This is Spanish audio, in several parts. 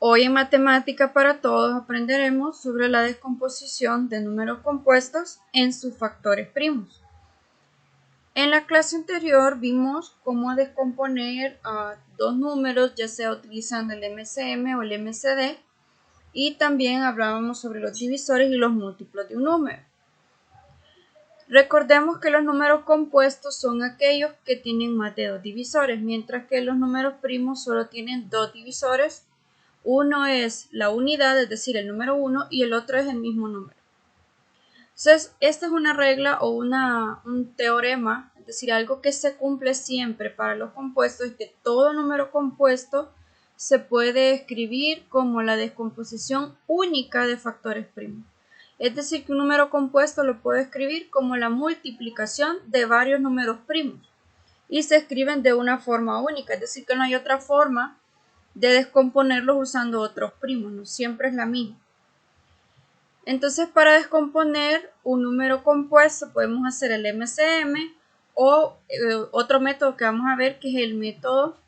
Hoy en Matemática para Todos aprenderemos sobre la descomposición de números compuestos en sus factores primos. En la clase anterior vimos cómo descomponer dos números, ya sea utilizando el MCM o el MCD, y también hablábamos sobre los divisores y los múltiplos de un número. Recordemos que los números compuestos son aquellos que tienen más de dos divisores, mientras que los números primos solo tienen dos divisores. Uno es la unidad, es decir, el número 1, y el otro es el mismo número. Entonces, esta es una regla o un teorema, es decir, algo que se cumple siempre para los compuestos, es que todo número compuesto se puede escribir como la descomposición única de factores primos. Es decir, que un número compuesto lo puedo escribir como la multiplicación de varios números primos y se escriben de una forma única, es decir, que no hay otra forma de descomponerlos usando otros primos, no siempre es la misma. Entonces, para descomponer un número compuesto podemos hacer el MCM o otro método que vamos a ver, que es el método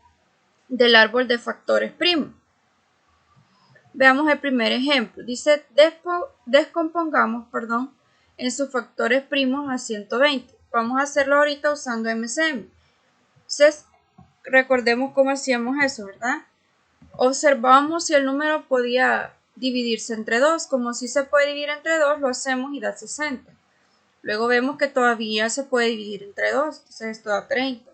del árbol de factores primos. Veamos el primer ejemplo. Dice, descompongamos en sus factores primos a 120. Vamos a hacerlo ahorita usando MCM. Entonces, recordemos cómo hacíamos eso, ¿verdad? Observamos si el número podía dividirse entre 2. Como si se puede dividir entre 2, lo hacemos y da 60. Luego vemos que todavía se puede dividir entre 2, entonces esto da 30.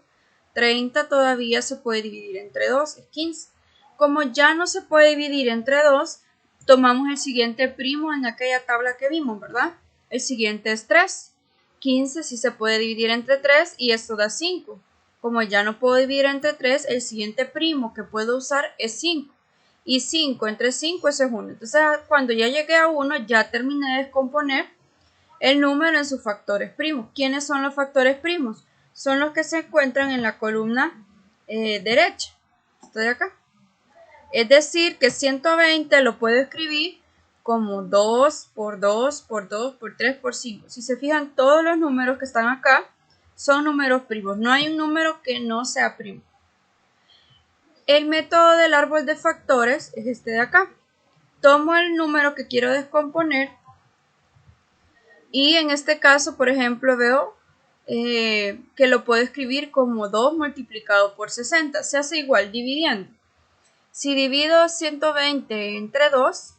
30 todavía se puede dividir entre 2, es 15. Como ya no se puede dividir entre 2, tomamos el siguiente primo en aquella tabla que vimos, ¿verdad? El siguiente es 3. 15 sí se puede dividir entre 3 y esto da 5. Como ya no puedo dividir entre 3, el siguiente primo que puedo usar es 5. Y 5 entre 5 eso es 1. Entonces, cuando ya llegué a 1, ya terminé de descomponer el número en sus factores primos. ¿Quiénes son los factores primos? Son los que se encuentran en la columna derecha. Esto de acá. Es decir, que 120 lo puedo escribir como 2 por 2 por 2 por 3 por 5. Si se fijan, todos los números que están acá son números primos. No hay un número que no sea primo. El método del árbol de factores es este de acá. Tomo el número que quiero descomponer y en este caso, por ejemplo, veo que lo puedo escribir como 2 multiplicado por 60. Se hace igual, dividiendo. Si divido 120 entre 2,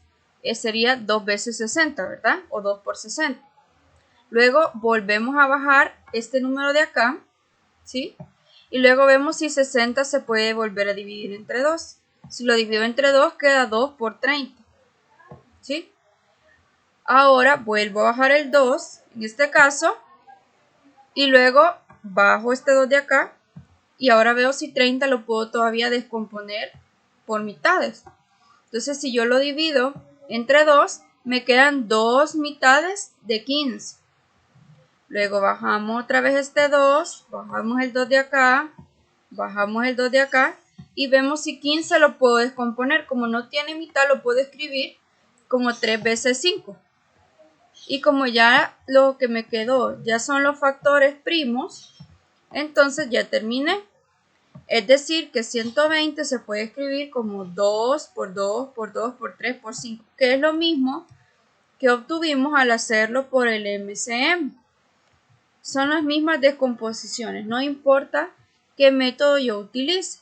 sería 2 veces 60, ¿verdad? O 2 por 60. Luego volvemos a bajar este número de acá, ¿sí? Y luego vemos si 60 se puede volver a dividir entre 2. Si lo divido entre 2, queda 2 por 30, ¿sí? Ahora vuelvo a bajar el 2, en este caso, y luego bajo este 2 de acá, y ahora veo si 30 lo puedo todavía descomponer por mitades. Entonces, si yo lo divido entre 2, me quedan 2 mitades de 15. Luego bajamos otra vez este 2, bajamos el 2 de acá, bajamos el 2 de acá y vemos si 15 lo puedo descomponer. Como no tiene mitad, lo puedo escribir como 3 veces 5. Y como ya lo que me quedó ya son los factores primos, entonces ya terminé. Es decir, que 120 se puede escribir como 2 por 2 por 2 por 3 por 5, que es lo mismo que obtuvimos al hacerlo por el MCM. Son las mismas descomposiciones, no importa qué método yo utilice.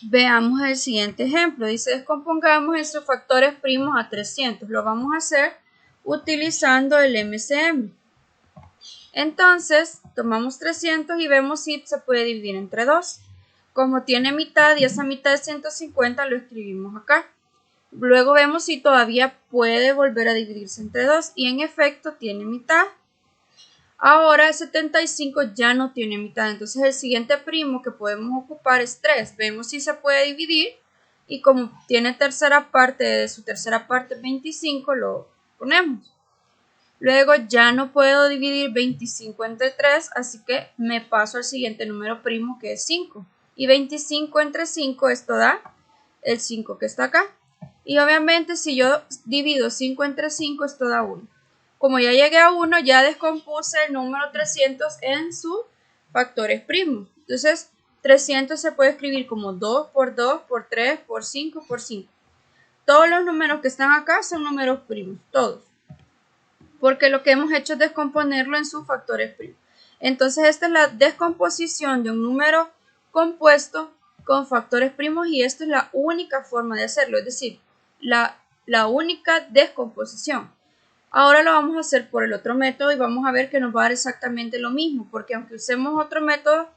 Veamos el siguiente ejemplo. Dice, descompongamos estos factores primos a 300. Lo vamos a hacer utilizando el MCM. Entonces, tomamos 300 y vemos si se puede dividir entre 2. Como tiene mitad y esa mitad es 150, lo escribimos acá. Luego vemos si todavía puede volver a dividirse entre 2 y en efecto tiene mitad. Ahora el 75 ya no tiene mitad, entonces el siguiente primo que podemos ocupar es 3. Vemos si se puede dividir y como tiene tercera parte, de su tercera parte 25, lo ponemos. Luego ya no puedo dividir 25 entre 3, así que me paso al siguiente número primo que es 5. Y 25 entre 5, esto da el 5 que está acá. Y obviamente si yo divido 5 entre 5, esto da 1. Como ya llegué a 1, ya descompuse el número 300 en sus factores primos. Entonces, 300 se puede escribir como 2 por 2 por 3 por 5 por 5. todos los números que están acá son números primos, todos. Porque lo que hemos hecho es descomponerlo en sus factores primos. Entonces esta es la descomposición de un número compuesto con factores primos y esta es la única forma de hacerlo, es decir, la única descomposición. Ahora lo vamos a hacer por el otro método y vamos a ver que nos va a dar exactamente lo mismo, porque aunque usemos otro método,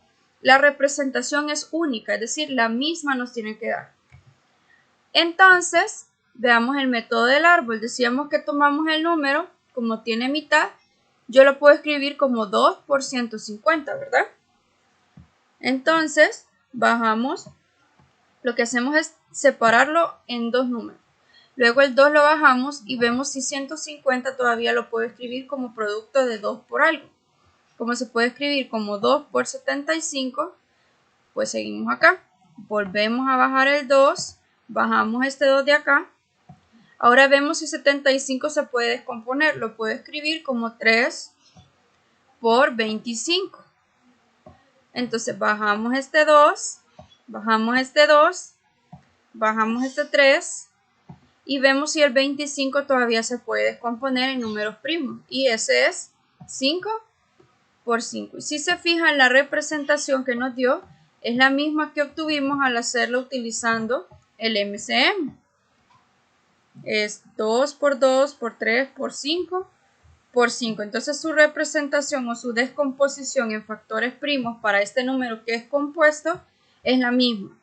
la representación es única, es decir, la misma nos tiene que dar. Entonces, veamos el método del árbol. Decíamos que tomamos el número, como tiene mitad, yo lo puedo escribir como 2 por 150, ¿verdad? Entonces, bajamos, lo que hacemos es separarlo en dos números. Luego el 2 lo bajamos y vemos si 150 todavía lo puedo escribir como producto de 2 por algo. Como se puede escribir como 2 por 75, pues seguimos acá. Volvemos a bajar el 2, bajamos este 2 de acá. Ahora vemos si 75 se puede descomponer. Lo puedo escribir como 3 por 25. Entonces bajamos este 2, bajamos este 2, bajamos este 3 y vemos si el 25 todavía se puede descomponer en números primos. Y ese es 5 por 5. Y si se fijan, la representación que nos dio es la misma que obtuvimos al hacerlo utilizando el MCM. Es 2 por 2 por 3 por 5 por 5. Entonces su representación o su descomposición en factores primos para este número que es compuesto es la misma.